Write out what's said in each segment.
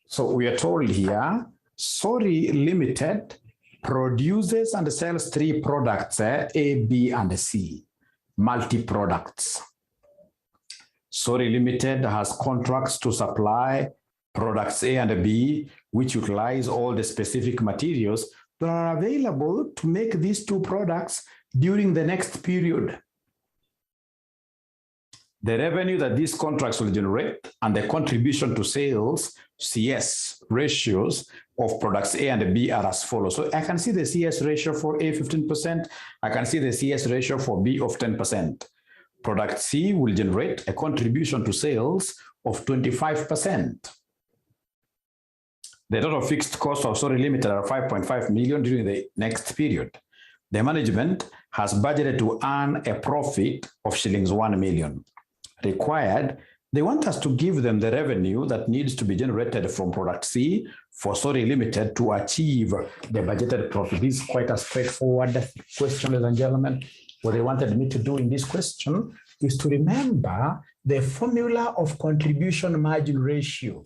So we are told here, Sorry Limited produces and sells 3 products, A, B, and C, multi-products. Sorry Limited has contracts to supply products A and B, which utilize all the specific materials that are available to make these 2 products during the next period. The revenue that these contracts will generate and the contribution to sales, CS ratios of products A and B are as follows. So I can see the CS ratio for A 15%. I can see the CS ratio for B of 10%. Product C will generate a contribution to sales of 25%. The total fixed cost of Sorry Limited are 5.5 million during the next period. The management has budgeted to earn a profit of shillings 1 million. Required, they want us to give them the revenue that needs to be generated from product C for Sorry Limited to achieve the budgeted profit. This is quite a straightforward question, ladies and gentlemen. What they wanted me to do in this question is to remember the formula of contribution margin ratio.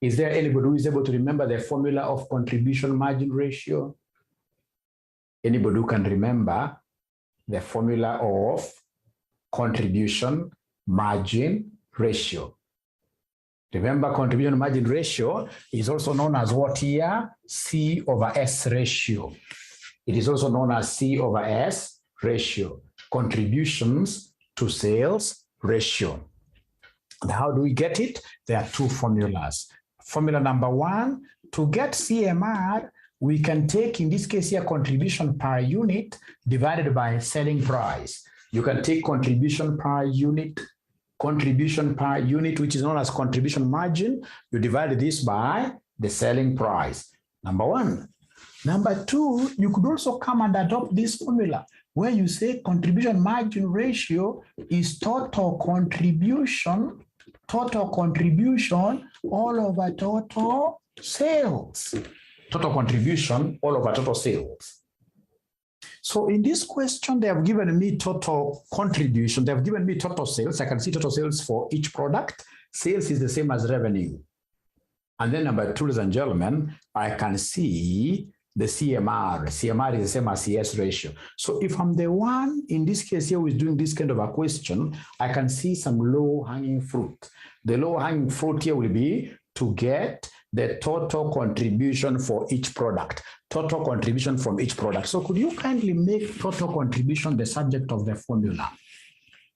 Is there anybody who is able to remember the formula of contribution margin ratio? Anybody who can remember the formula of contribution margin ratio? Remember, contribution margin ratio is also known as what here? C over S ratio. It is also known as C over S ratio. Contributions to sales ratio. And how do we get it? There are 2 formulas. Formula number 1, to get CMR, we can take, in this case here, contribution per unit divided by selling price. You can take contribution per unit, which is known as contribution margin. You divide this by the selling price. Number 1. Number 2, you could also come and adopt this formula where you say contribution margin ratio is total contribution all over total sales. Total contribution all over total sales. So in this question, they have given me total contribution. They have given me total sales. I can see total sales for each product. Sales is the same as revenue. And then number 2, ladies and gentlemen, I can see the CMR. CMR is the same as CS ratio. So if I'm the one, in this case here, who is doing this kind of a question, I can see some low-hanging fruit. The low-hanging fruit here will be to get the total contribution for each product. Total contribution from each product. So could you kindly make total contribution the subject of the formula?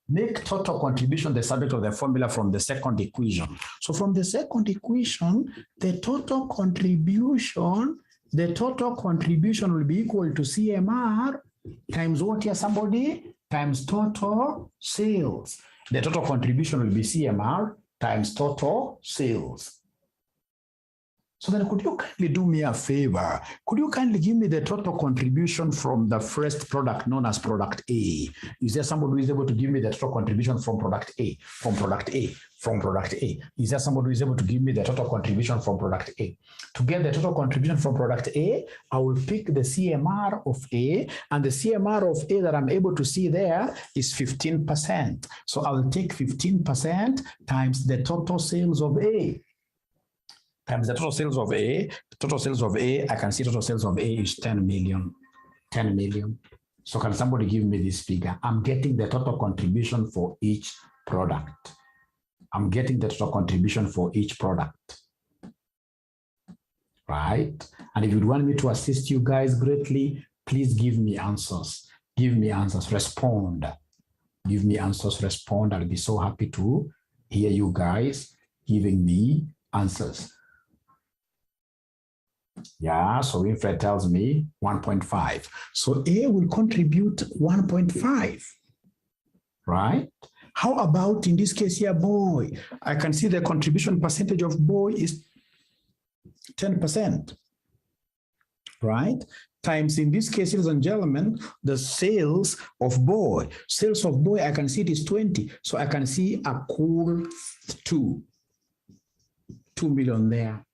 Make total contribution the subject of the formula from the second equation. So from the second equation, the total contribution will be equal to CMR times what here, somebody? Times total sales. The total contribution will be CMR times total sales. So then could you kindly do me a favor? Could you kindly give me the total contribution from the first product known as product A? Is there somebody who is able to give me the total contribution from product A, from product A, from product A? Is there somebody who is able to give me the total contribution from product A? To get the total contribution from product A, I will pick the CMR of A, and the CMR of A that I'm able to see there is 15%. So I will take 15% times the total sales of A. Times the total sales of A, I can see total sales of A is 10 million. 10 million. So can somebody give me this figure? I'm getting the total contribution for each product. I'm getting the total contribution for each product. Right? And if you'd want me to assist you guys greatly, please give me answers. Give me answers. Respond. Give me answers. Respond. I'll be so happy to hear you guys giving me answers. Yeah, so Winfred tells me 1.5. So A will contribute 1.5, right? How about in this case here, boy? I can see the contribution percentage of boy is 10%, right? Times in this case, ladies and gentlemen, the sales of boy. Sales of boy, I can see it is 20. So I can see a cool 2 million there.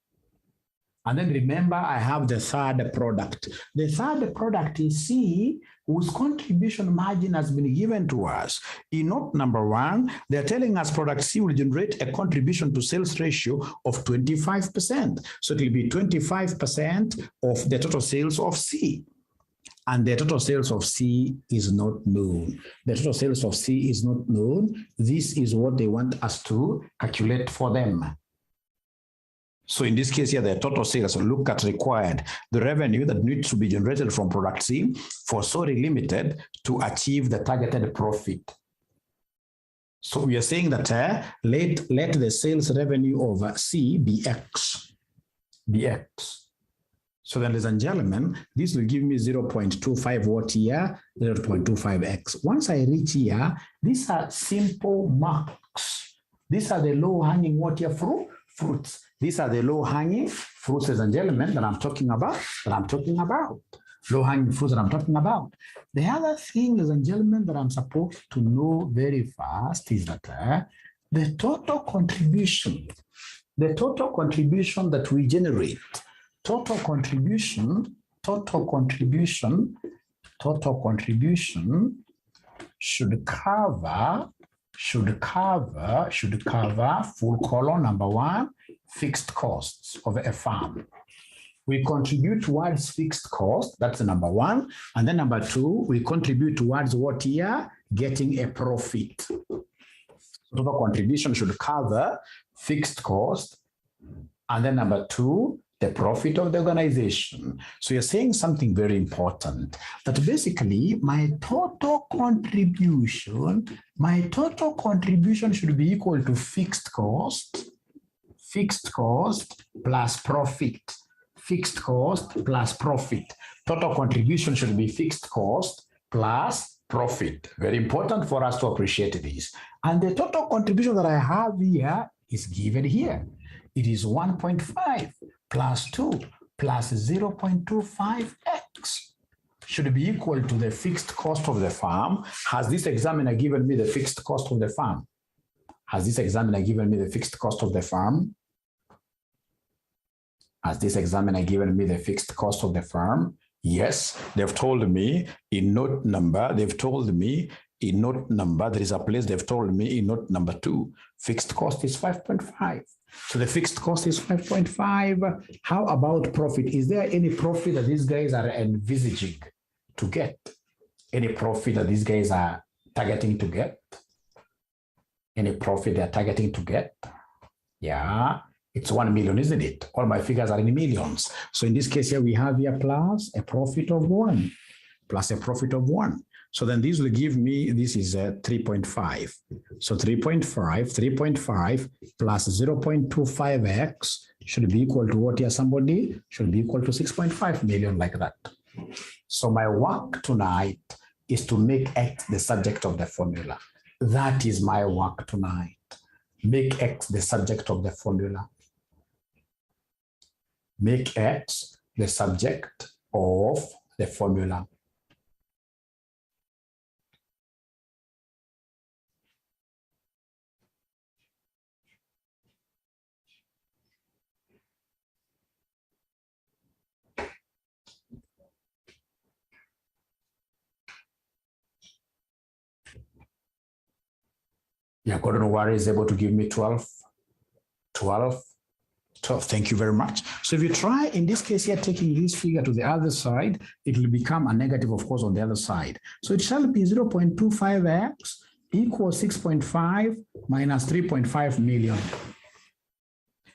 And then remember, I have the third product. The third product is C, whose contribution margin has been given to us. In note number 1, they're telling us product C will generate a contribution to sales ratio of 25%. So it will be 25% of the total sales of C. And the total sales of C is not known. The total sales of C is not known. This is what they want us to calculate for them. So in this case here, the total sales, look at required, the revenue that needs to be generated from product C for Sorry Limited to achieve the targeted profit. So we are saying that let the sales revenue of C be X. So then, ladies and gentlemen, this will give me 0.25 what here, 0.25x. Once I reach here, these are simple marks. These are the low-hanging what here fruits. These are the low-hanging fruits, ladies and gentlemen, that I'm talking about. Low-hanging fruits that I'm talking about. The other thing, ladies and gentlemen, that I'm supposed to know very fast is that the total contribution that we generate, total contribution should cover full column number 1, fixed costs of a firm. We contribute towards fixed cost, that's the number 1. And then number 2, we contribute towards what here? Getting a profit. Total contribution should cover fixed cost. And then number 2, the profit of the organization. So you're saying something very important, that basically my total contribution should be equal to fixed cost plus profit. Fixed cost plus profit. Total contribution should be fixed cost plus profit. Very important for us to appreciate this. And the total contribution that I have here is given here. It is 1.5 plus 2 plus 0.25x should be equal to the fixed cost of the firm. Has this examiner given me the fixed cost of the firm? Has this examiner given me the fixed cost of the firm? Has this examiner given me the fixed cost of the firm? Yes, they've told me in note number, there is a place they've told me in note number 2, fixed cost is 5.5. So the fixed cost is 5.5. How about profit? Is there any profit that these guys are envisaging to get? Any profit that these guys are targeting to get? Any profit they're targeting to get? Yeah, it's 1 million, isn't it? All my figures are in millions. So in this case here, we have here plus a profit of 1, plus a profit of 1. So then this will give me, this is 3.5. So 3.5 plus 0.25x should be equal to what here, somebody? Should be equal to 6.5 million, like that. So my work tonight is to make X the subject of the formula. That is my work tonight. Make X the subject of the formula. Make X the subject of the formula. Yeah, Gordon Wari is able to give me 12. Thank you very much. So if you try, in this case here, taking this figure to the other side, it will become a negative, of course, on the other side. So it shall be 0.25x equals 6.5 minus 3.5 million.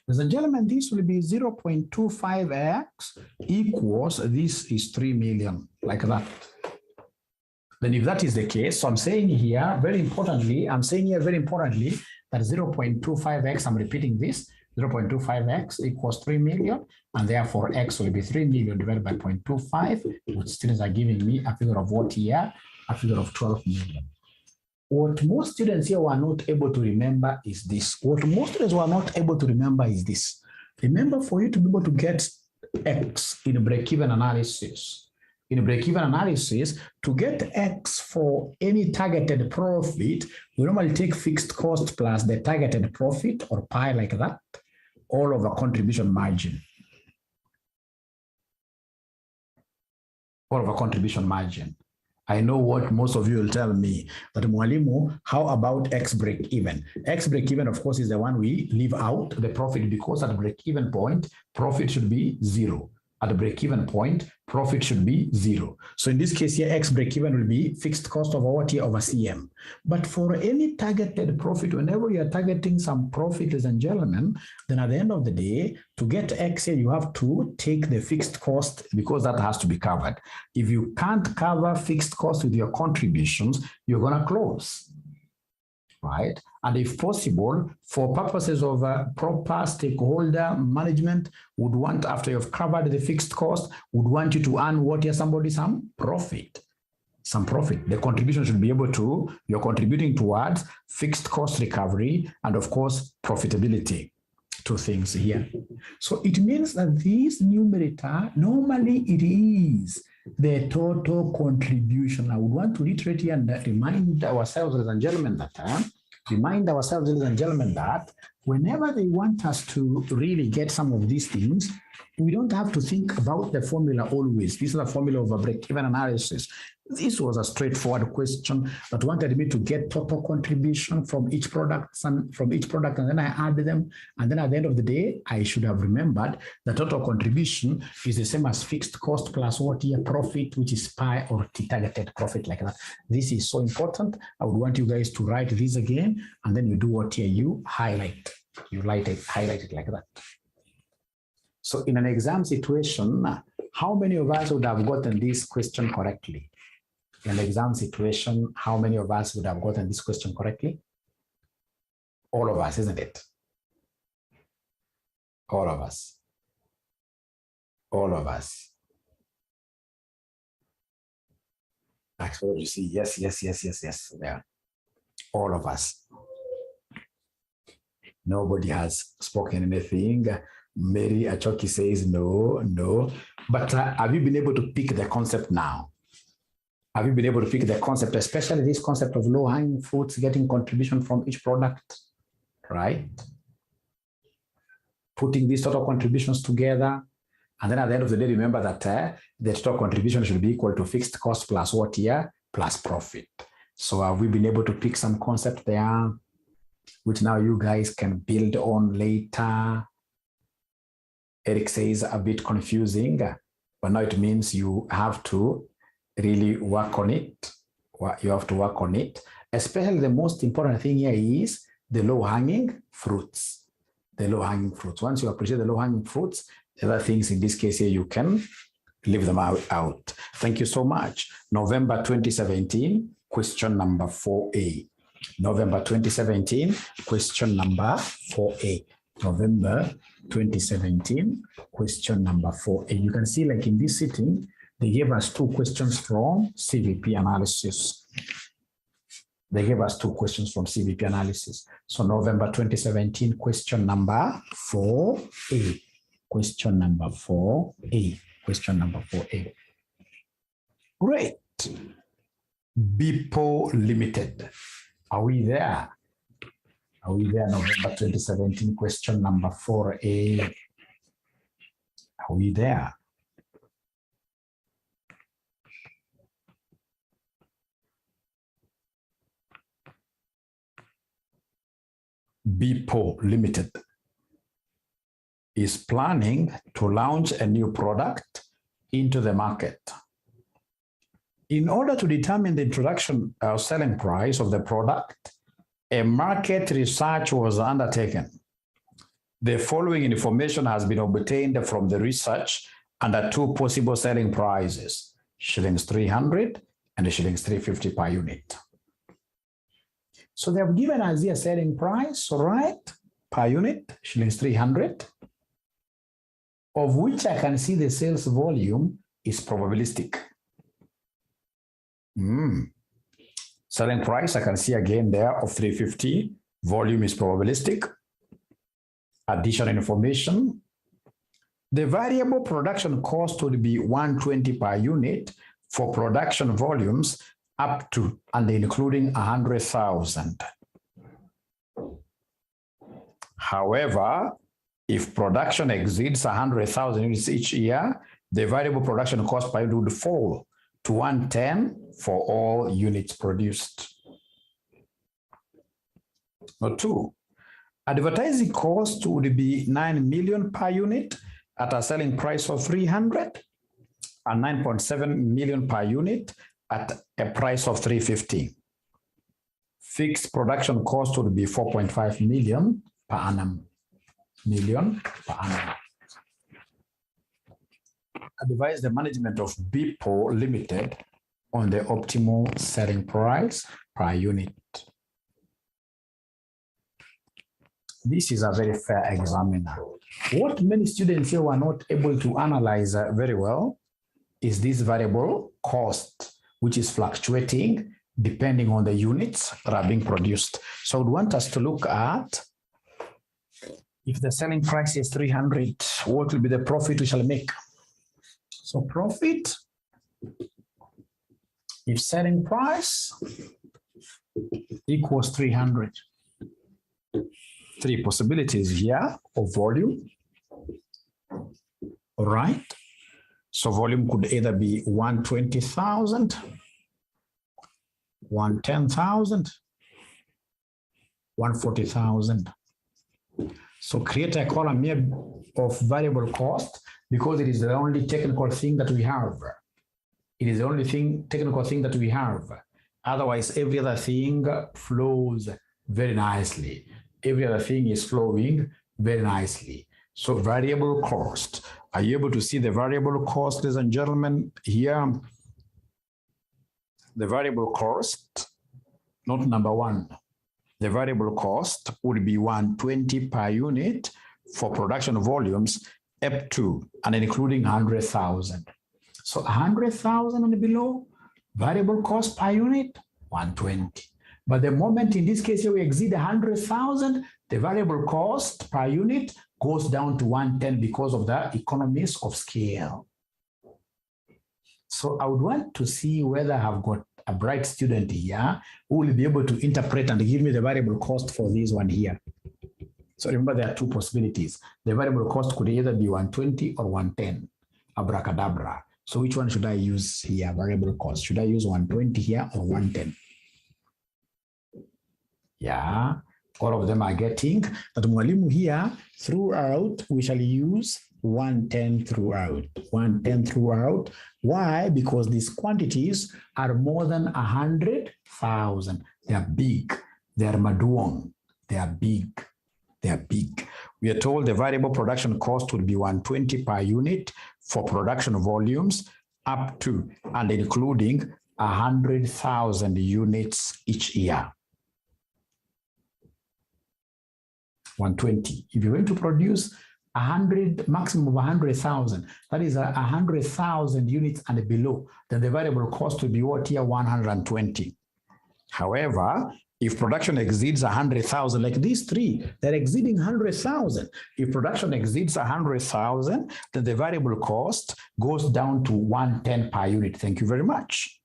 Ladies and gentlemen, this will be 0.25x equals, this is 3 million, like that. Then if that is the case, so I'm saying here very importantly that 0.25x, I'm repeating this, 0.25x equals 3 million, and therefore x will be 3 million divided by 0.25, which students are giving me a figure of what here? A figure of 12 million. What most students here were not able to remember is this. Remember, for you to be able to get x in a break-even analysis, to get X for any targeted profit, we normally take fixed cost plus the targeted profit, or pi, like that, all over contribution margin. all of a contribution margin. I know what most of you will tell me, that Mwalimu, how about X break even? X break even, of course, is the one we leave out the profit, because at break even point, profit should be zero. At the break even point, profit should be zero. So in this case here, X break even will be fixed cost of what here over CM. But for any targeted profit, whenever you're targeting some profit, ladies and gentlemen, then at the end of the day, to get X here, you have to take the fixed cost, because that has to be covered. If you can't cover fixed cost with your contributions, you're going to close. Right? And if possible, for purposes of proper stakeholder management, would want, after you've covered the fixed cost, would want you to earn what here, somebody, some profit. Some profit. The contribution should be able to, you're contributing towards fixed cost recovery and, of course, profitability. Two things here. So it means that this numerator, normally it is the total contribution. I would want to reiterate here and remind ourselves, ladies and gentlemen, that whenever they want us to really get some of these things, we don't have to think about the formula always. This is a formula of a break-even analysis. This was a straightforward question that wanted me to get total contribution from each product, and then I add them. And then at the end of the day, I should have remembered the total contribution is the same as fixed cost plus what here profit, which is pi or t-targeted profit, like that. This is so important. I would want you guys to write this again, and then you do what here, you highlight. You highlight it like that. So in an exam situation, how many of us would have gotten this question correctly? In an exam situation, how many of us would have gotten this question correctly? All of us, isn't it? All of us. All of us. Actually, you see, yes. Yeah. All of us. Nobody has spoken anything. Mary Achoki says no. But have you been able to pick the concept now? Have you been able to pick the concept, especially this concept of low-hanging fruits, getting contribution from each product, right? Putting these total contributions together. And then at the end of the day, remember that the total contribution should be equal to fixed cost plus what here? Plus profit. So have we been able to pick some concept there, which now you guys can build on later? Eric says a bit confusing, but now it means you have to really work on it. You have to work on it. Especially the most important thing here is the low-hanging fruits. The low-hanging fruits. Once you appreciate the low-hanging fruits, the other things in this case here, you can leave them out. Thank you so much. November 2017, question number 4A. November 2017, question number 4A. November 2017, question number 4A. You can see, like in this sitting, they gave us two questions from CVP analysis. So November 2017, question number 4A. Question number 4A. Great. BPO Limited. Are we there? November 2017, question number 4A. Are we there? BPO Limited is planning to launch a new product into the market. In order to determine the introduction or selling price of the product, a market research was undertaken. The following information has been obtained from the research under two possible selling prices, shillings 300 and shillings 350 per unit. So they have given us here selling price, all right, per unit, shillings 300, of which I can see the sales volume is probabilistic. Selling price, I can see again there of 350, volume is probabilistic. Additional information, the variable production cost would be 120 per unit for production volumes up to and including 100,000. However, if production exceeds 100,000 units each year, the variable production cost per unit would fall to 110 for all units produced. Number 2, advertising cost would be 9 million per unit at a selling price of 300 and 9.7 million per unit at a price of 350. Fixed production cost would be 4.5 million per annum. Advise the management of BPO Limited on the optimal selling price per unit. This is a very fair examiner. What many students here were not able to analyze very well is this variable cost, which is fluctuating depending on the units that are being produced. So I would want us to look at, if the selling price is 300, what will be the profit we shall make? So profit, if selling price equals 300, 3 possibilities here of volume. All right. So volume could either be 120,000, 110,000, 140,000. So create a column here of variable cost because it is the only technical thing that we have. It is the only technical thing that we have. Otherwise, every other thing flows very nicely. Every other thing is flowing very nicely. So variable cost. Are you able to see the variable cost, ladies and gentlemen, here? The variable cost, not number 1. The variable cost would be 120 per unit for production volumes up to and including 100,000. So 100,000 and below, variable cost per unit, 120. But the moment in this case we exceed 100,000, the variable cost per unit goes down to 110 because of the economies of scale. So I would want to see whether I have got a bright student here who will be able to interpret and give me the variable cost for this one here. So remember, there are 2 possibilities. The variable cost could either be 120 or 110, abracadabra. So which one should I use here, variable cost? Should I use 120 here or 110? Yeah, all of them are getting that mwalimu here. Throughout, we shall use 110 throughout. 110 throughout. Why? Because these quantities are more than 100,000. They are big. They are maduong. They are big. They are big. We are told the variable production cost will be 120 per unit for production volumes up to and including 100,000 units each year. 120. If you're going to produce 100, maximum of 100,000, that is 100,000 units and below, then the variable cost will be what here? 120. However, if production exceeds 100,000, like these 3, they're exceeding 100,000. If production exceeds 100,000, then the variable cost goes down to 110 per unit. Thank you very much.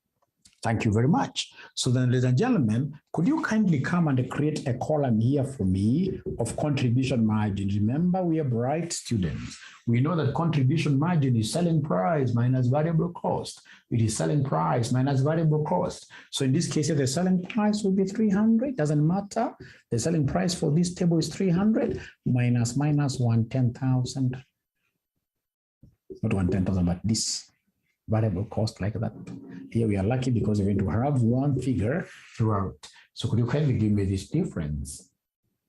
Thank you very much. So then, ladies and gentlemen, could you kindly come and create a column here for me of contribution margin? Remember, we are bright students. We know that contribution margin is selling price minus variable cost. It is selling price minus variable cost. So in this case, the selling price will be 300. Doesn't matter. The selling price for this table is 300 minus 110,000. Not 110,000, but this variable cost like that. Here we are lucky because we're going to have one figure throughout. So could you kindly give me this difference?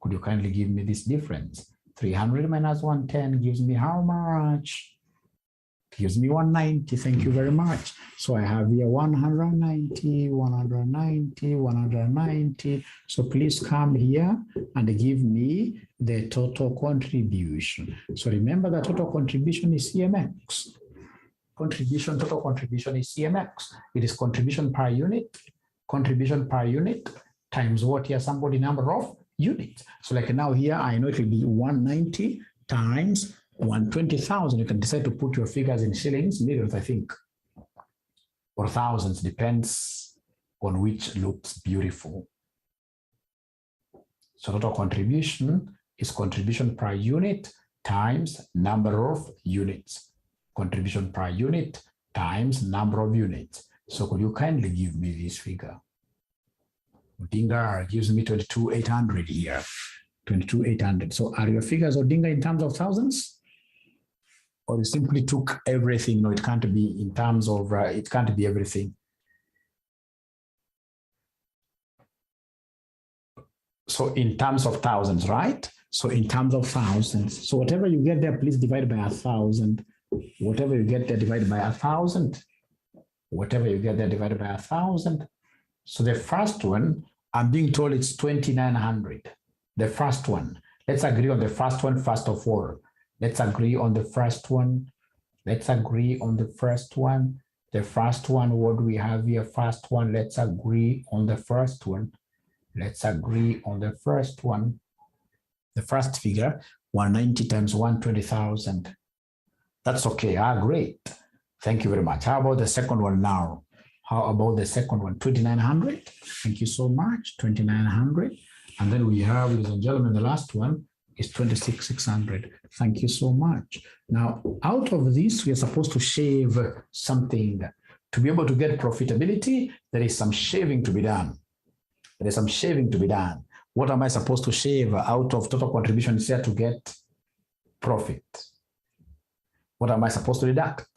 Could you kindly give me this difference? 300 minus 110 gives me how much? Gives me 190. Thank you very much. So I have here 190, 190, 190. So please come here and give me the total contribution. So remember that total contribution is CMX. Total contribution is CMX. It is contribution per unit times what here? Somebody number of units. So like now here, I know it will be 190 times 120,000. You can decide to put your figures in shillings, millions, I think, or thousands, depends on which looks beautiful. So total contribution is contribution per unit times number of units. contribution per unit times number of units. So could you kindly give me this figure? Odinga gives me 22,800 here. 22,800. So are your figures, Odinga, in terms of thousands? Or you simply took everything? No, it can't be in terms of, it can't be everything. So in terms of thousands, right? So in terms of thousands. So whatever you get there, please divide by 1,000. Whatever you get there, divided by 1,000. Whatever you get there, divided by 1,000. So the first one, I'm being told it's 2,900. The first one. Let's agree on the first one first of all. Let's agree on the first one. Let's agree on the first one. The first one, what do we have here? First one, let's agree on the first one. Let's agree on the first one. The first figure, 190 times 120,000. That's okay. Great. Thank you very much. How about the second one now? How about the second one? 2,900. Thank you so much. 2,900. And then we have, ladies and gentlemen, the last one is 26,600. Thank you so much. Now, out of this, we are supposed to shave something. To be able to get profitability, there is some shaving to be done. There is some shaving to be done. What am I supposed to shave out of total contributions here to get profit? What am I supposed to deduct?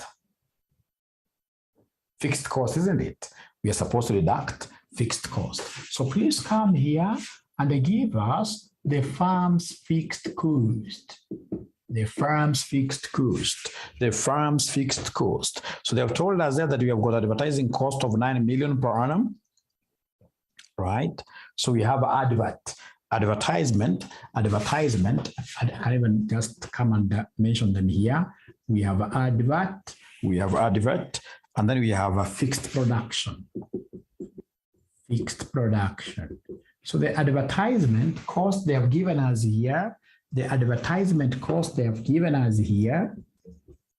Fixed cost, isn't it? We are supposed to deduct fixed cost. So please come here and give us the firm's fixed cost. The firm's fixed cost. The firm's fixed cost. So they have told us there that we have got advertising cost of 9 million per annum. Right? So we have advertisement. I can even just come and mention them here. We have advert, and then we have a fixed production. Fixed production. So the advertisement cost they have given us here,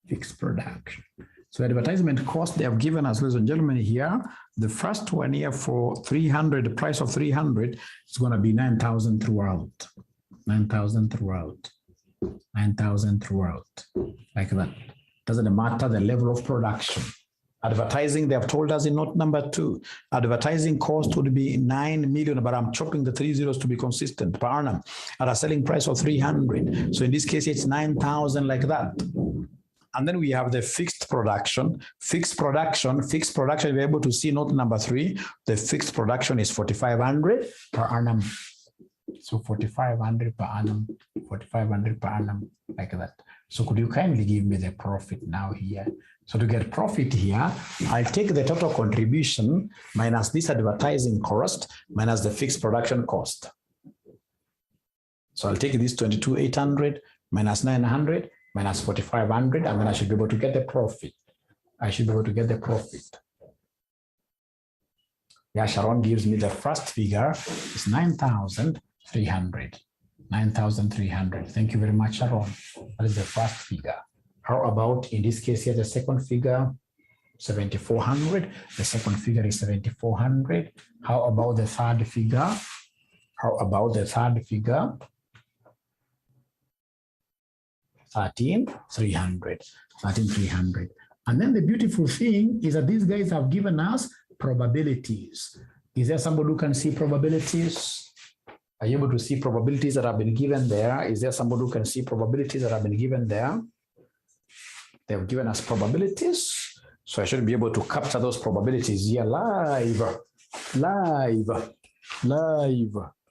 fixed production. So advertisement cost they have given us, ladies and gentlemen, here, the first one here for 300, the price of 300 is going to be 9,000 throughout. 9,000 throughout. 9,000 throughout. Like that. Doesn't matter the level of production. Advertising, they have told us in note number 2, advertising cost would be 9 million, but I'm chopping the 3 zeros to be consistent per annum at a selling price of 300. So in this case, it's 9,000 like that. And then we have the fixed production. Fixed production, you're able to see note number 3. The fixed production is 4,500 per annum. So 4,500 per annum, 4,500 per annum, like that. So could you kindly give me the profit now here? So to get profit here, I'll take the total contribution minus this advertising cost minus the fixed production cost. So I'll take this 22,800 minus 900 minus 4,500, and then I should be able to get the profit. Yeah, Sharon gives me the first figure is 9,300. 9,300. Thank you very much, Sharon. That is the first figure. How about in this case here, the second figure, 7,400. The second figure is 7,400. How about the third figure? 13,300. 13,300. And then the beautiful thing is that these guys have given us probabilities. Is there somebody who can see probabilities? Are you able to see probabilities that have been given there? Is there somebody who can see probabilities that have been given there? They have given us probabilities. So I should be able to capture those probabilities here live.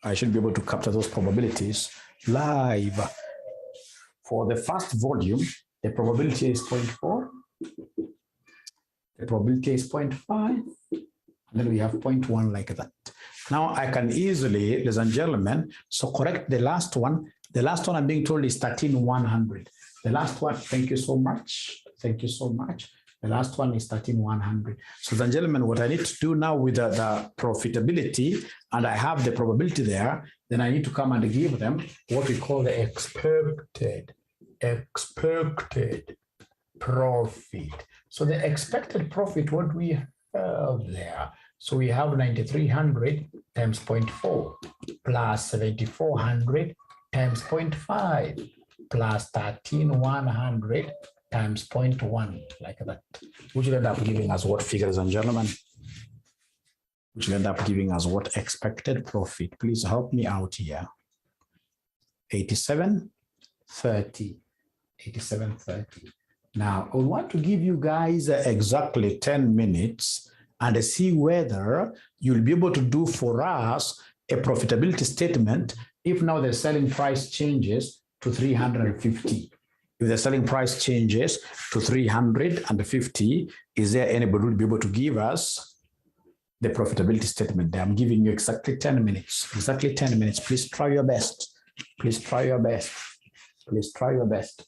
I should be able to capture those probabilities live. For the first volume, the probability is 0.4. The probability is 0.5. And then we have 0.1 like that. Now I can easily, ladies and gentlemen, so correct the last one. The last one I'm being told is 13,100. The last one, thank you so much. Thank you so much. The last one is 13,100. So, ladies and gentlemen, what I need to do now with the profitability, and I have the probability there, then I need to come and give them what we call the expected profit. So the expected profit, what we have there. So we have 9,300 times 0.4 plus 7,400 times 0.5 plus 13,100 times 0.1, like that, which will end up giving us what, figures and gentlemen? Which will end up giving us what expected profit. Please help me out here. 87.30. 87.30. Now, I want to give you guys exactly 10 minutes and see whether you'll be able to do for us a profitability statement if now the selling price changes to 350. If the selling price changes to 350, is there anybody who will be able to give us the profitability statement? I'm giving you exactly 10 minutes. Exactly 10 minutes. Please try your best. Please try your best. Please try your best.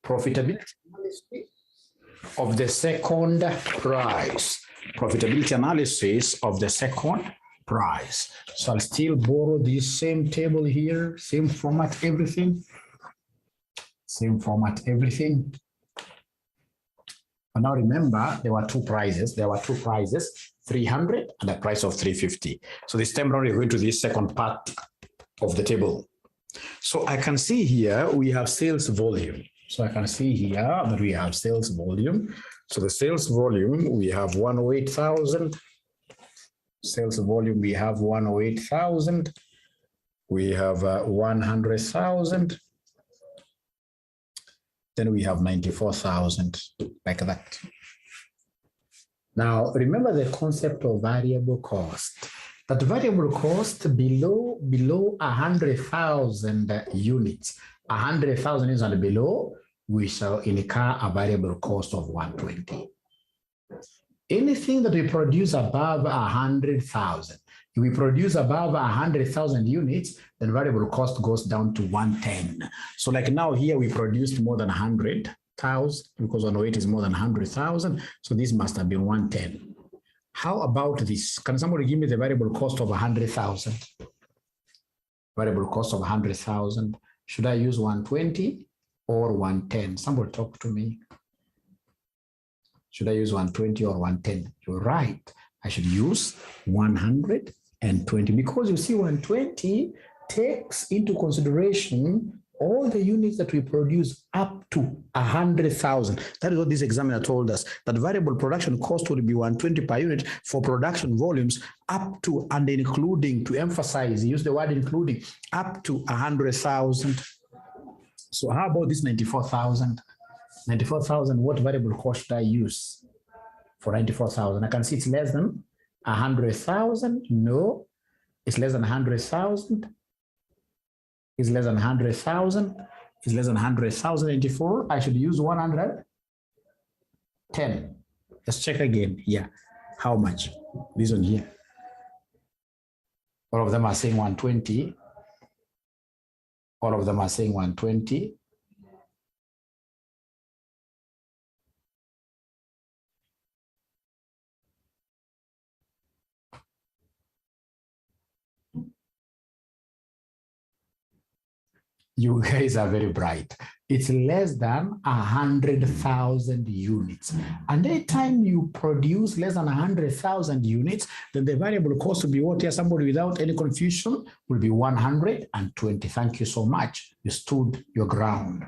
Profitability analysis of the second price. Profitability analysis of the second price. So I'll still borrow this same table here, same format, everything. Same format, everything. But now remember, there were two prices. 300 and a price of 350. So this time around, we're going to this second part of the table. So I can see here we have sales volume. So I can see here that we have sales volume. So the sales volume, we have 108,000. Sales volume, we have 108,000. We have 100,000. Then we have 94,000, like that. Now, remember the concept of variable cost. That variable cost below 100,000 units, 100,000 is and below, we shall incur a variable cost of 120. Anything that we produce above 100,000, if we produce above 100,000 units, then variable cost goes down to 110. So like now here, we produced more than 100,000 because 108 is more than 100,000. So this must have been 110. How about this? Can somebody give me the variable cost of 100,000? Variable cost of 100,000. Should I use 120 or 110? Somebody talk to me. Should I use 120 or 110? You're right. I should use 120 because you see 120 takes into consideration all the units that we produce up to 100,000. That is what this examiner told us, that variable production cost will be 120 per unit for production volumes up to and including, to emphasize, use the word including, up to 100,000. So how about this 94,000? 94,000, what variable cost should I use for 94,000? I can see it's less than 100,000. No, it's less than 100,000. It's less than 100,000. It's less than 100,000. 94. I should use 110. Let's check again. Yeah. How much? This one here. All of them are saying 120. All of them are saying 120. You guys are very bright. It's less than 100,000 units. And anytime you produce less than 100,000 units, then the variable cost will be what here? Somebody without any confusion will be 120. Thank you so much. You stood your ground.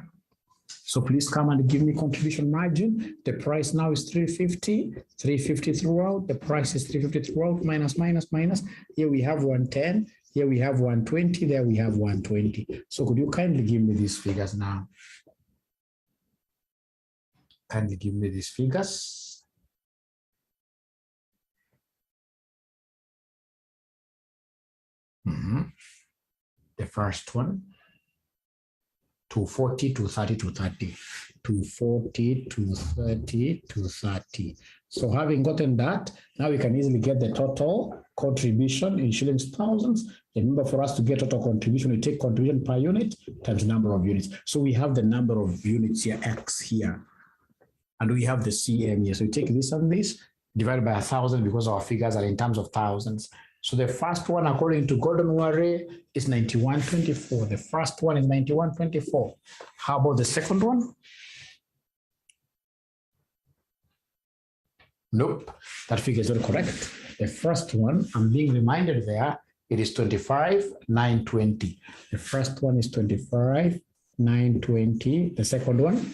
So please come and give me contribution margin. The price now is 350. 350 throughout. The price is 350 throughout. Minus, minus, minus. Here we have 110. Here we have 120, there we have 120. So could you kindly give me these figures now? Kindly give me these figures. The first one, 240, 230, 230. 240, 230, 230. So having gotten that, now we can easily get the total contribution in shillings thousands. Remember, for us to get total contribution, we take contribution per unit times number of units. So we have the number of units here, X here. And we have the CM here. So we take this and this, divided by 1,000 because our figures are in terms of thousands. So the first one, according to Gordon Ware, is 9124. The first one is 9124. How about the second one? Nope, that figure is not correct. The first one, I'm being reminded there, It is 25,920. The first one is 25,920. The second one?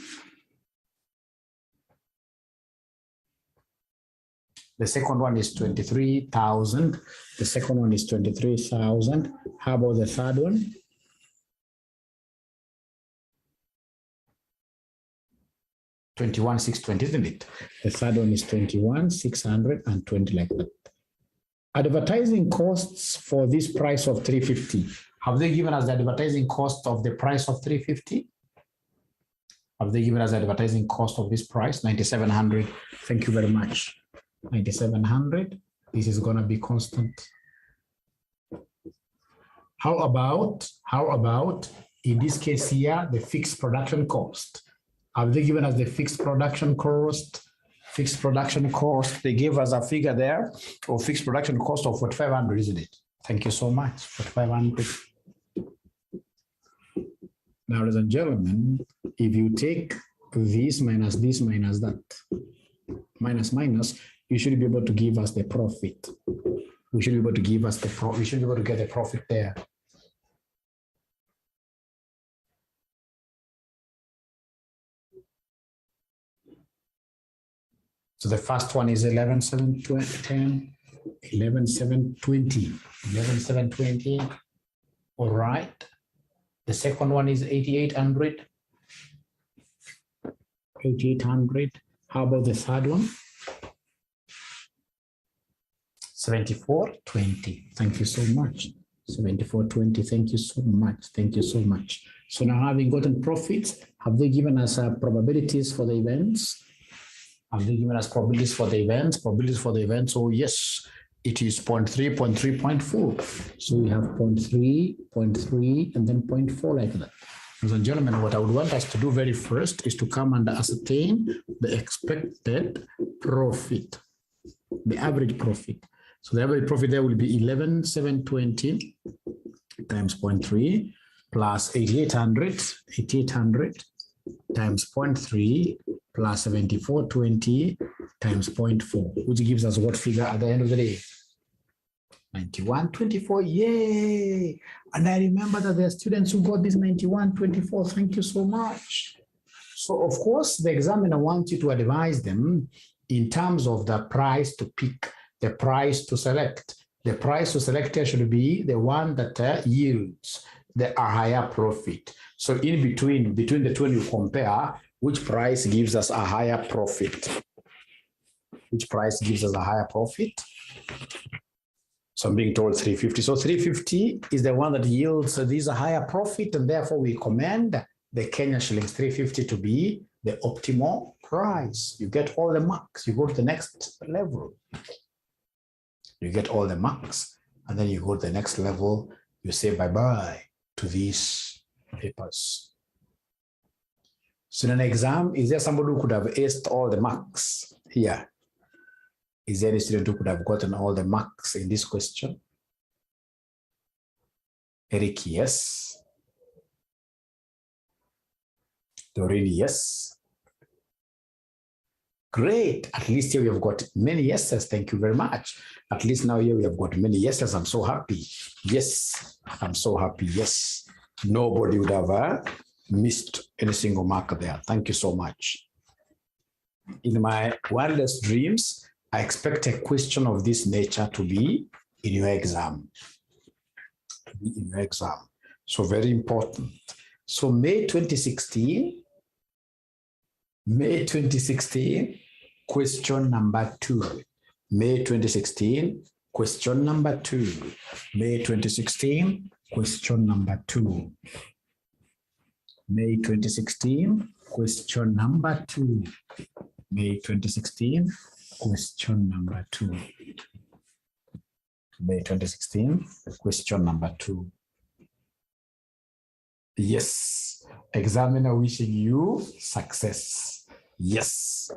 The second one is 23,000. The second one is 23,000. How about the third one? $21,620, isn't it? The third one is 21,620, like that. Advertising costs for this price of 350. Have they given us the advertising cost of the price of 350? Have they given us the advertising cost of this price? 9,700. Thank you very much. 9,700. This is going to be constant. How about in this case here, the fixed production cost? Have they given us the fixed production cost? Fixed production cost, they gave us a figure there of fixed production cost of 4,500, isn't it? Thank you so much, 4,500. Now, ladies and gentlemen, if you take this minus that, minus, you should be able to give us the profit. We should be able to give us the profit. We should be able to get the profit there. So the first one is 11,720, 11,720. All right. The second one is 8,800. 8,800. How about the third one? 74.20. Thank you so much. 74.20. Thank you so much. Thank you so much. So now, having gotten profits, have they given us probabilities for the events? Have they given us probabilities for the events? Probabilities for the events. Oh, yes, it is 0.3, 0.3, 0.4. So we have 0.3, 0.3, and then 0.4 like that. Ladies and gentlemen, what I would want us to do very first is to come and ascertain the expected profit, the average profit. So the average profit there will be 11,720 times 0.3 plus 8,800 times 0.3 plus 74.20 times 0.4, which gives us what figure at the end of the day? 91.24, yay! And I remember that there are students who got this 91.24, thank you so much. So of course, the examiner wants you to advise them in terms of the price to pick, the price to select. The price to select here should be the one that yields a higher profit. So in between the two, you compare which price gives us a higher profit. Which price gives us a higher profit? So I'm being told 350. So 350 is the one that yields this higher profit, and therefore we recommend the Kenya shillings 350 to be the optimal price. You get all the marks. You go to the next level. You get all the marks, and then you go to the next level. You say bye-bye to these papers. So in an exam, is there somebody who could have aced all the marks here? Is there any student who could have gotten all the marks in this question? Eric, yes. Doreen, yes. Great. At least here we have got many yeses. Thank you very much. At least now here we have got many yeses. I'm so happy. Yes, I'm so happy. Yes. Nobody would have missed any single mark there. Thank you so much. In my wildest dreams, I expect a question of this nature to be in your exam. So very important. So May 2016, question number 2. May 2016, question number 2. May 2016, question number 2. May 2016, question number 2. May 2016, question number 2. May 2016, question number 2. Yes. Examiner wishing you success. Yes.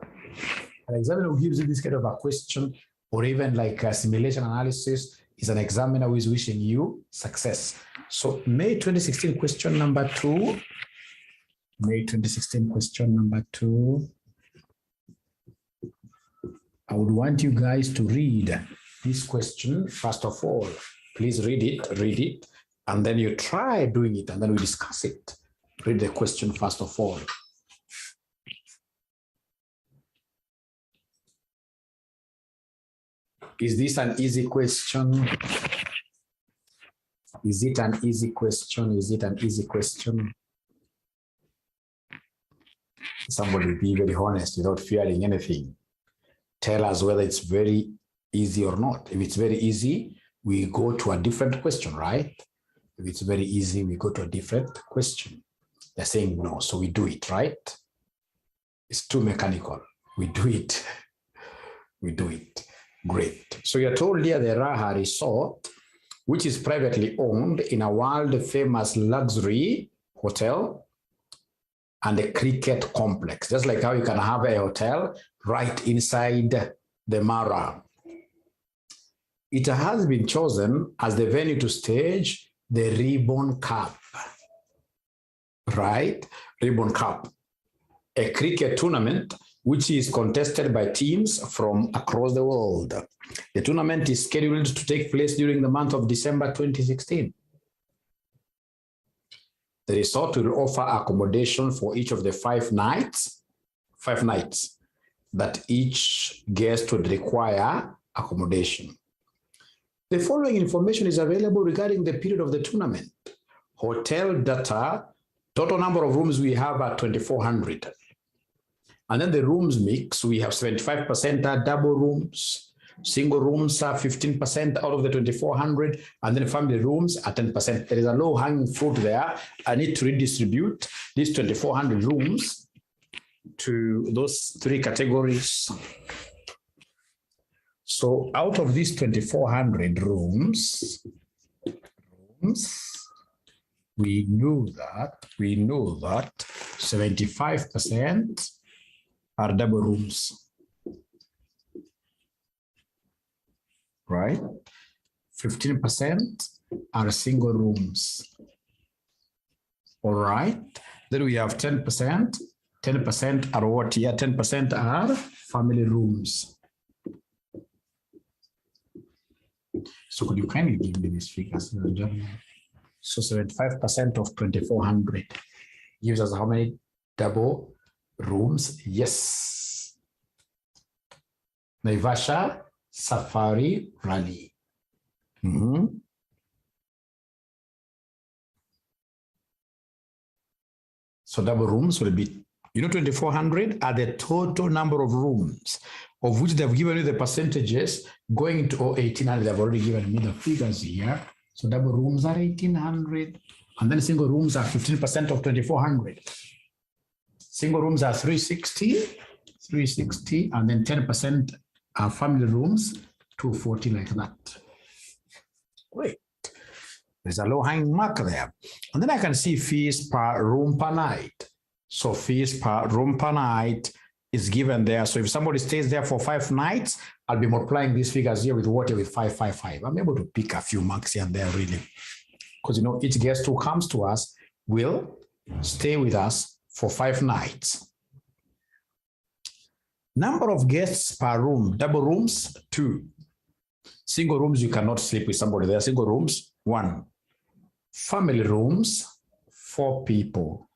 An examiner who gives you this kind of a question, or even like a simulation analysis, is an examiner who is wishing you success. So May 2016, question number 2. May 2016, question number 2. I would want you guys to read this question first of all. Please read it, and then you try doing it, and then we discuss it. Read the question first of all. Is this an easy question? Is it an easy question? Is it an easy question? Somebody be very honest without fearing anything. Tell us whether it's very easy or not. If it's very easy, we go to a different question, right? If it's very easy, we go to a different question. They're saying no, so we do it, right? It's too mechanical. We do it. We do it. Great. So you're told here the Raha Resort, which is privately owned in a world-famous luxury hotel and a cricket complex, just like how you can have a hotel right inside the Mara. It has been chosen as the venue to stage the Ribbon Cup, right? Ribbon Cup, a cricket tournament which is contested by teams from across the world. The tournament is scheduled to take place during the month of December 2016. The resort will offer accommodation for each of the 5 nights that each guest would require accommodation. The following information is available regarding the period of the tournament. Hotel data, total number of rooms we have are 2,400. And then the rooms mix, we have 75% are double rooms, single rooms are 15% out of the 2,400, and then family rooms are 10%. There is a low-hanging fruit there. I need to redistribute these 2,400 rooms to those 3 categories. So out of these 2,400 rooms, we know that 75% are double rooms, right? 15% are single rooms, all right? Then we have 10%. 10% are what here? 10% are family rooms. So could you kindly give me these figures? So 75% of 2,400 gives us how many double rooms? Yes. Naivasha, Safari, Rani. So double rooms will be, 2,400 are the total number of rooms, of which they've given you the percentages going to 1,800. They've already given me the figures here. So double rooms are 1,800, and then single rooms are 15% of 2,400. Single rooms are 360, and then 10% are family rooms, 240, like that. Great. There's a low-hanging mark there. And then I can see fees per room per night. So fees per room per night is given there. So if somebody stays there for 5 nights, I'll be multiplying these figures here with what? With 555. I'm able to pick a few marks here and there, really. Because, each guest who comes to us will stay with us for 5 nights. Number of guests per room. Double rooms, 2. Single rooms, you cannot sleep with somebody there. Single rooms, 1. Family rooms, 4 people.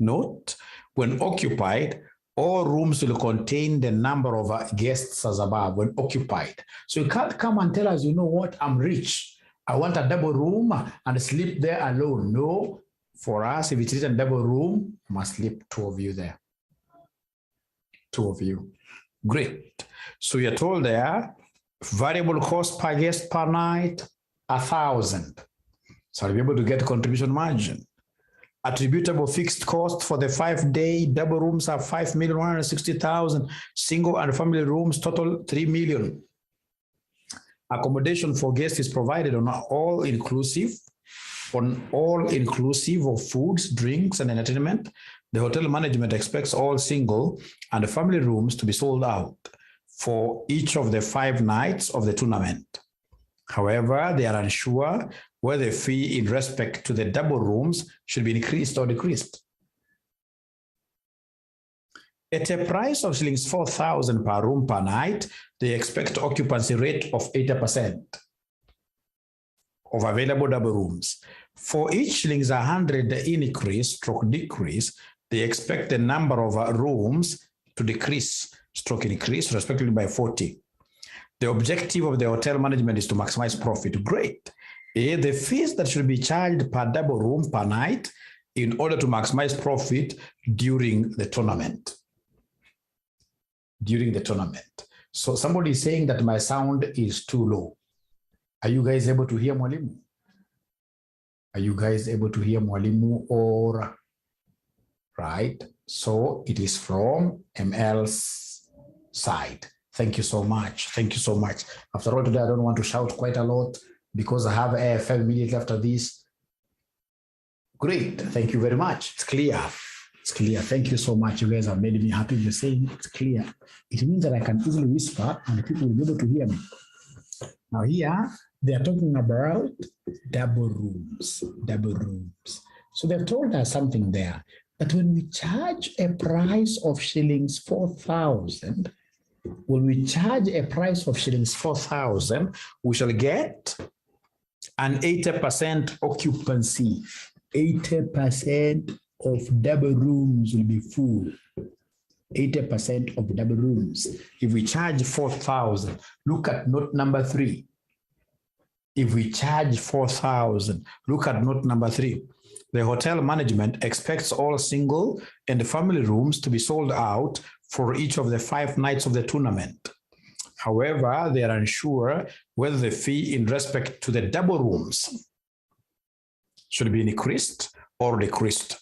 Note, when occupied, all rooms will contain the number of guests as above when occupied. So you can't come and tell us, you know what, I'm rich. I want a double room and sleep there alone. No, for us, if it's a double room, must sleep 2 of you there. 2 of you. Great. So you're told there, variable cost per guest per night, 1,000. So I'll be able to get contribution margin. Attributable fixed cost for the 5-day double rooms are 5,160,000. Single and family rooms total 3 million. Accommodation for guests is provided on all inclusive of foods, drinks, and entertainment. The hotel management expects all single and family rooms to be sold out for each of the 5 nights of the tournament. However, they are unsure whether the fee in respect to the double rooms should be increased or decreased. At a price of shillings 4,000 per room per night, they expect occupancy rate of 80%. of available double rooms. For each shillings 100 increase stroke decrease, they expect the number of rooms to decrease stroke increase respectively by 40. The objective of the hotel management is to maximize profit. Great. The fees that should be charged per double room per night in order to maximize profit during the tournament. During the tournament. So somebody is saying that my sound is too low. Are you guys able to hear Mwalimu? Are you guys able to hear Mwalimu or right? So it is from ML's side. Thank you so much. Thank you so much. After all, today I don't want to shout quite a lot because I have AFR immediately after this. Great. Thank you very much. It's clear. It's clear. Thank you so much. You guys have made me happy with saying it's clear. It means that I can easily whisper and people will be able to hear me. Now here, they are talking about double rooms. Double rooms. So they've told us something there, that when we charge a price of shillings 4,000, when we charge a price of shillings 4,000, we shall get an 80% occupancy. 80% of double rooms will be full. 80% of double rooms. If we charge 4,000, look at note number 3. If we charge 4,000, look at note number 3. The hotel management expects all single and family rooms to be sold out for each of the 5 nights of the tournament. However, they are unsure whether the fee in respect to the double rooms should be increased or decreased.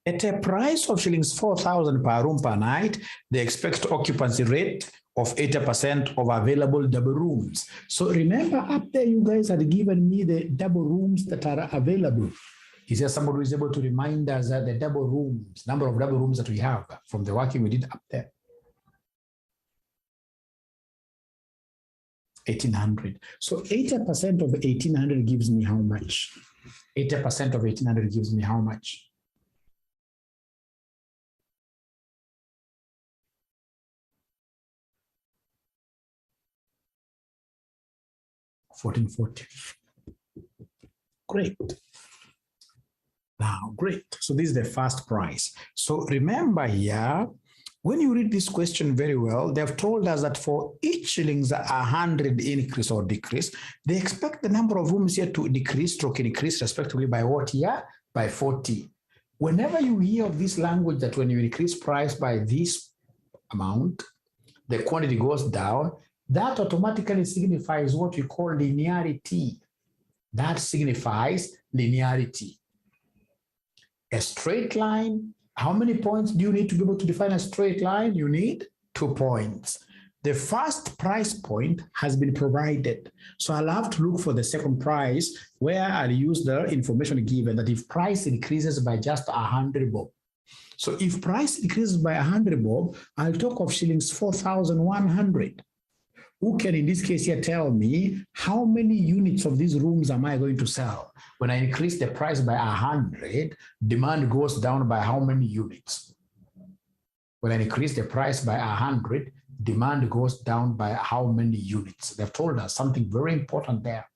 At a price of shillings 4,000 per room per night, they expect occupancy rate of 80% of available double rooms. So remember up there, you guys had given me the double rooms that are available. Is there somebody who is able to remind us that the double rooms, number of double rooms that we have from the working we did up there? 1,800. So 80% of 1,800 gives me how much? 80% of 1,800 gives me how much? 1,440. Great. Now, great. So this is the first price. So remember here, when you read this question very well, they've told us that for each shillings 100 increase or decrease, they expect the number of rooms here to decrease, stroke increase respectively by what here? By 40. Whenever you hear of this language that when you increase price by this amount, the quantity goes down, that automatically signifies what we call linearity. That signifies linearity. A straight line, how many points do you need to be able to define a straight line? You need 2 points. The first price point has been provided. So I'll have to look for the second price where I'll use the information given that if price increases by just 100 bob. So if price increases by 100 bob, I'll talk of shillings 4,100. Who can in this case here tell me how many units of these rooms am I going to sell? When I increase the price by 100, demand goes down by how many units? When I increase the price by 100, demand goes down by how many units? They've told us something very important there,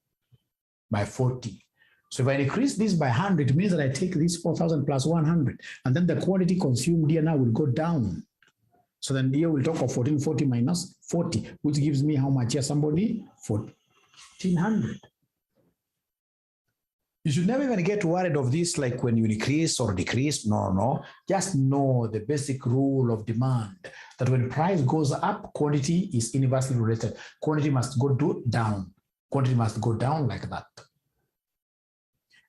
by 40. So if I increase this by 100, it means that I take this 4,000 plus 100, and then the quantity consumed here now will go down. So then here we'll talk of 1,440 minus 40, which gives me how much here, somebody? 1,400. You should never even get worried of this, like when you increase or decrease. No. Just know the basic rule of demand, that when price goes up, quantity is inversely related. Quantity must go down. Quantity must go down like that.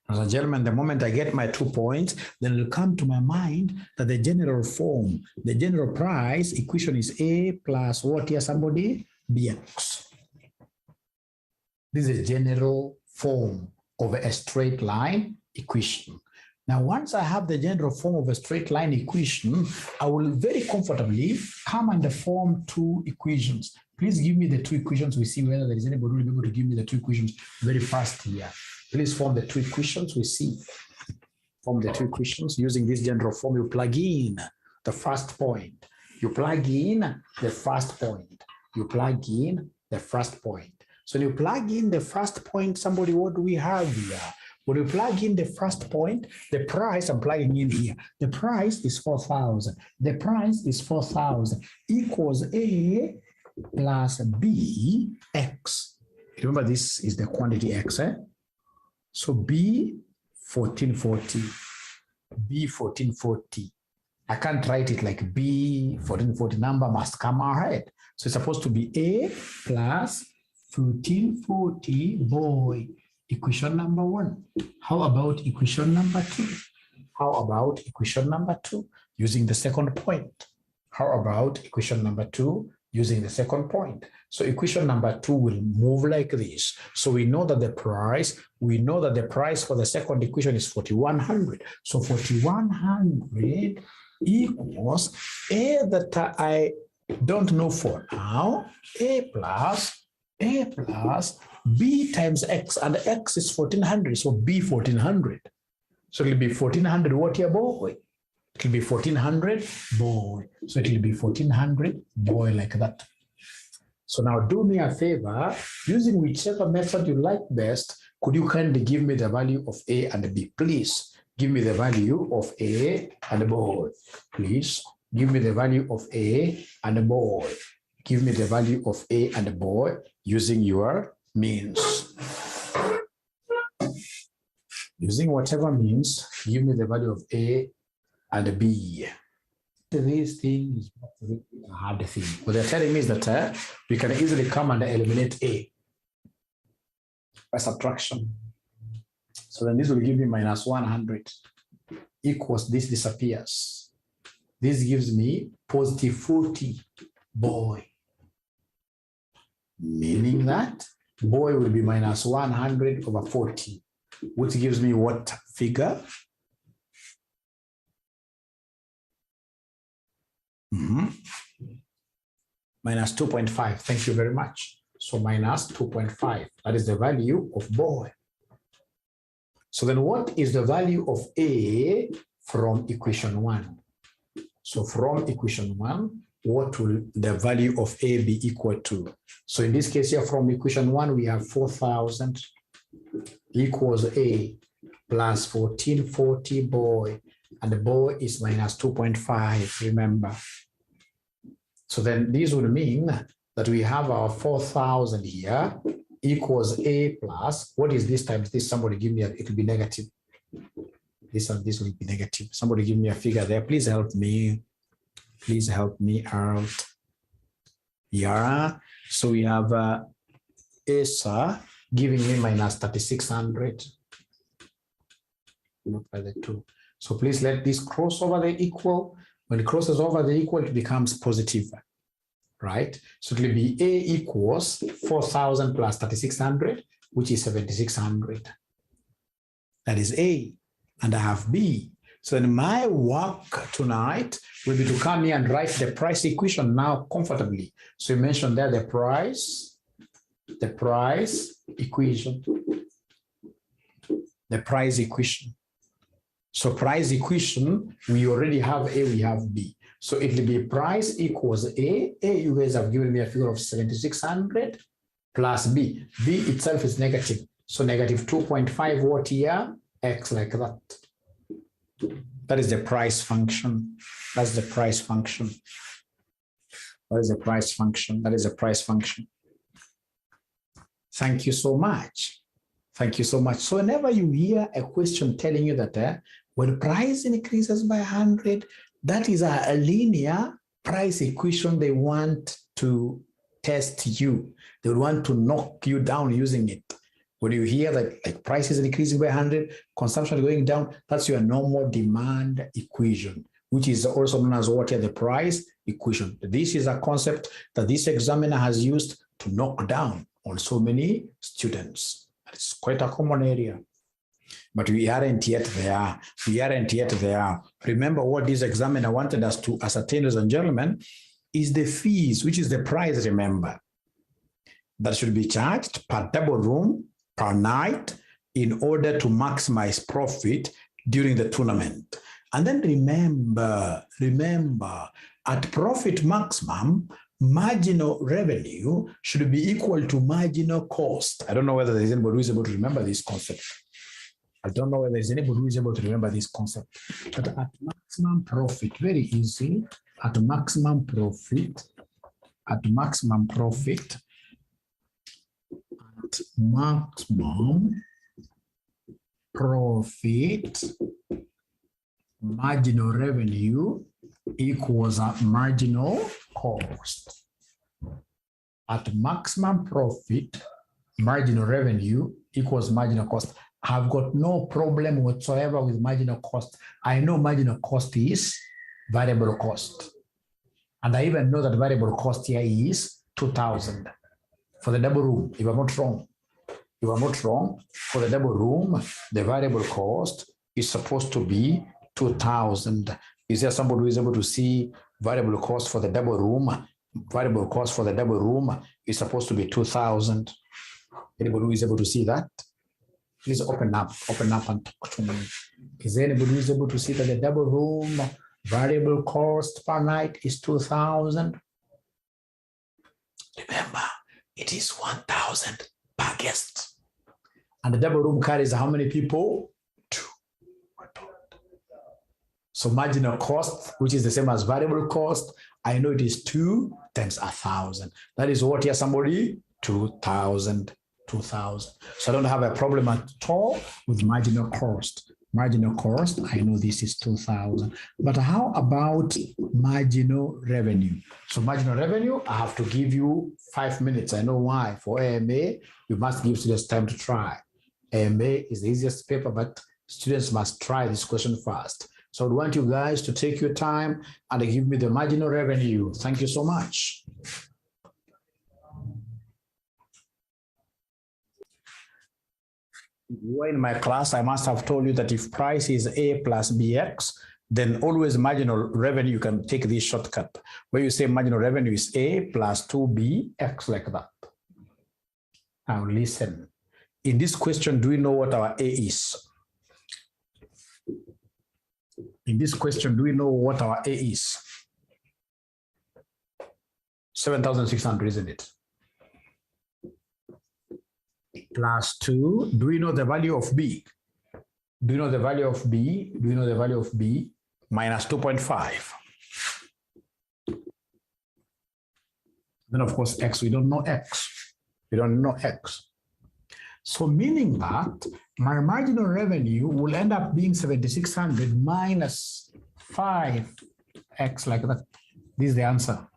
Ladies and gentlemen, the moment I get my 2 points, then it'll come to my mind that the general form, the general price equation is A plus what here, somebody? BX. This is a general form of a straight line equation. Now, once I have the general form of a straight line equation, I will very comfortably come and form 2 equations. Please give me the 2 equations. We see whether there is anybody who will be able to give me the 2 equations very fast here. Please form the 2 equations we see. Form the 2 equations using this general form. You plug in the first point. You plug in the first point. You plug in the first point. So when you plug in the first point, somebody, what do we have here? When you plug in the first point, the price I'm plugging in here, the price is 4,000. The price is 4,000 equals A plus B X. Remember, this is the quantity X, eh? So B 1440, B 1440. I can't write it like B 1440, number must come ahead. So it's supposed to be A plus 1440, boy, equation number 1. How about equation number 2? How about equation number 2 using the second point? How about equation number 2 using the second point? So equation number 2 will move like this. So we know that the price for the second equation is 4,100. So 4,100 equals A that I don't know for now, A plus B times X, and X is 1,400, so B 1,400. So it'll be 1,400 what here, boy? It'll be 1,400, boy. So it'll be 1,400, boy, like that. So now do me a favor, using whichever method you like best, could you kindly give me the value of A and B, please? Give me the value of A and boy. Please give me the value of A and boy. Give me the value of A and boy using your means. Using whatever means, give me the value of A and B. This thing is not really a hard thing. What they're telling me is that we can easily come and eliminate A by subtraction. So then this will give me minus 100 equals this disappears. This gives me positive 40, boy. Meaning that boy will be minus 100 over 40, which gives me what figure? Minus 2.5. Thank you very much. So minus 2.5. That is the value of boy. So then what is the value of A from equation 1? So from equation 1, what will the value of A be equal to? So in this case here, from equation 1, we have 4,000 equals A plus 1,440, boy, and the boy is minus 2.5, remember. So then this would mean that we have our 4,000 here equals A plus, what is this times this? Somebody give me it will be negative. This and this will be negative. Somebody give me a figure there. Please help me. Please help me out. Yeah. So we have ASA giving me minus 3,600. Look by the 2. So please let this cross over the equal. When it crosses over the equal, it becomes positive, right? So it will be A equals 4,000 plus 3,600, which is 7,600. That is A. And I have B. So then my work tonight will be to come here and write the price equation now comfortably. So you mentioned there the price equation. The price equation. So price equation, we already have A, we have B. So it will be price equals A. A, you guys have given me a figure of 7,600 plus B. B itself is negative. So negative 2.5 what here? X like that. That is the price function. That's the price function. That is the price function. That is the price function. Thank you so much. Thank you so much. So whenever you hear a question telling you that when price increases by 100, that is a linear price equation they want to test you. They want to knock you down using it. When you hear that like price is increasing by 100, consumption is going down, that's your normal demand equation, which is also known as what? The price equation. This is a concept that this examiner has used to knock down on so many students. It's quite a common area. But we aren't yet there. We aren't yet there. Remember what this examiner wanted us to ascertain, ladies and gentlemen, is the fees, which is the price, remember, that should be charged per double room, per night, in order to maximize profit during the tournament. And then remember, at profit maximum, marginal revenue should be equal to marginal cost. I don't know whether there's anybody who is able to remember this concept. But at maximum profit, very easy. At maximum profit, marginal revenue equals a marginal cost. At maximum profit, marginal revenue equals marginal cost. I've got no problem whatsoever with marginal cost. I know marginal cost is variable cost. And I even know that variable cost here is 2,000 for the double room, if I'm not wrong. For the double room, the variable cost is supposed to be 2,000. Is there somebody who is able to see variable cost for the double room? Variable cost for the double room is supposed to be 2,000. Anybody who is able to see that? Please open up and talk to me. Is there anybody who is able to see that the double room variable cost per night is 2,000? Remember, it is 1,000 per guest. And the double room carries how many people? 2. So marginal cost, which is the same as variable cost, I know it is 2 times 1,000. That is what here, somebody? 2,000. 2,000. So I don't have a problem at all with marginal cost. Marginal cost, I know this is 2,000. But how about marginal revenue? So marginal revenue, I have to give you 5 minutes. I know why. For AMA, you must give students time to try. AMA is the easiest paper, but students must try this question first. So I want you guys to take your time and give me the marginal revenue. Thank you so much. In my class, I must have told you that if price is A plus BX, then always marginal revenue, you can take this shortcut where you say marginal revenue is A plus 2BX, like that. Now listen, in this question, do we know what our A is? In this question, do we know what our A is? 7,600, isn't it? Plus 2, do we know the value of B? Do you know the value of B? Do you know the value of B? Minus 2.5. Then of course, X, we don't know X. We don't know X. So meaning that my marginal revenue will end up being 7,600 minus 5X, like that. This is the answer.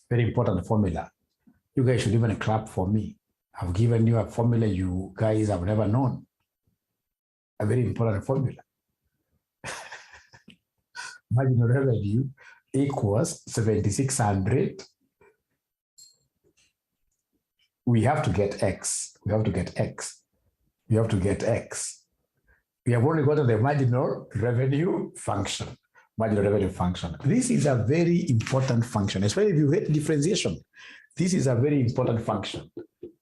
Very important formula. You guys should even clap for me. I've given you a formula you guys have never known. A very important formula. Marginal revenue equals 7,600. We have to get X. We have to get X. We have to get X. We have only got the marginal revenue function. Marginal revenue function. This is a very important function, especially if you hate differentiation. This is a very important function.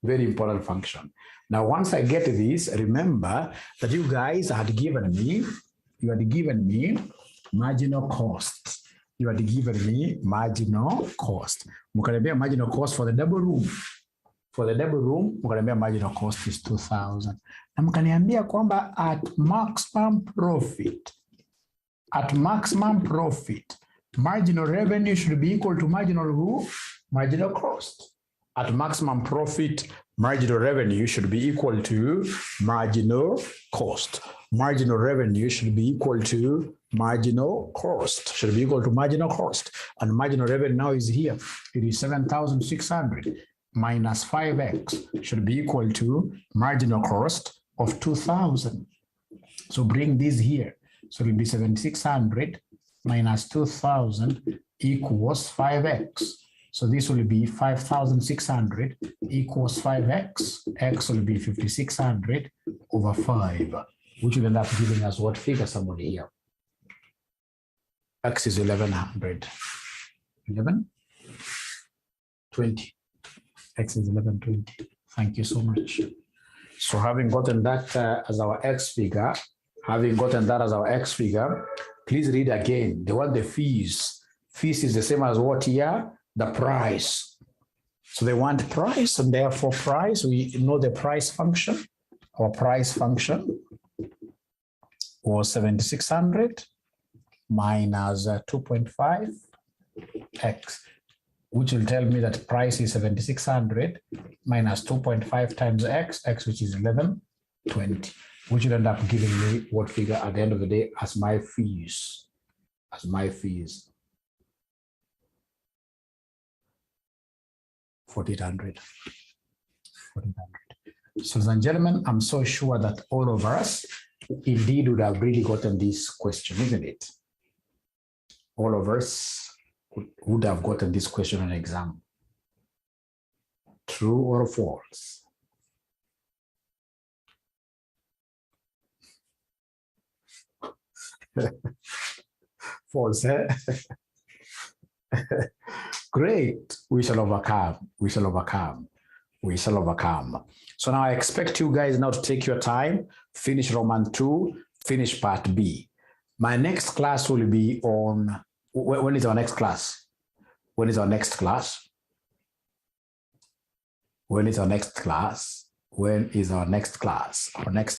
Very important function. Now, once I get this, remember that you guys had given me, marginal cost. You had given me marginal cost. Mukaniambia marginal cost for the double room. For the double room, mukaniambia marginal cost is 2,000. Na mukaniambia kwamba at maximum profit, marginal revenue should be equal to marginal cost. At maximum profit, marginal revenue should be equal to marginal cost. Marginal revenue should be equal to marginal cost. And marginal revenue now is here. It is 7,600 minus 5X should be equal to marginal cost of 2,000. So bring this here. So it will be 7,600 minus 2,000 equals 5X. So this will be 5,600 equals 5X. X will be 5,600 over 5, which will end up giving us what figure, somebody here? X is 1,100. 1120. X is 1120. Thank you so much. So having gotten that as our X figure, please read again. They want the fees. Fees is the same as what here? The price. So they want price, and therefore price, we know the price function. Our price function was 7,600 minus 2.5 x, which will tell me that price is 7,600 minus 2.5 times x, which is 1120, which will end up giving me what figure at the end of the day as my fees. 4,800. So, ladies and gentlemen, I'm so sure that all of us indeed would have really gotten this question, isn't it? All of us would have gotten this question on exam. True or false? False, eh? Great. We shall overcome. So now I expect you guys now to take your time, finish Roman 2, finish part B. My next class will be on, when is our next class? Our next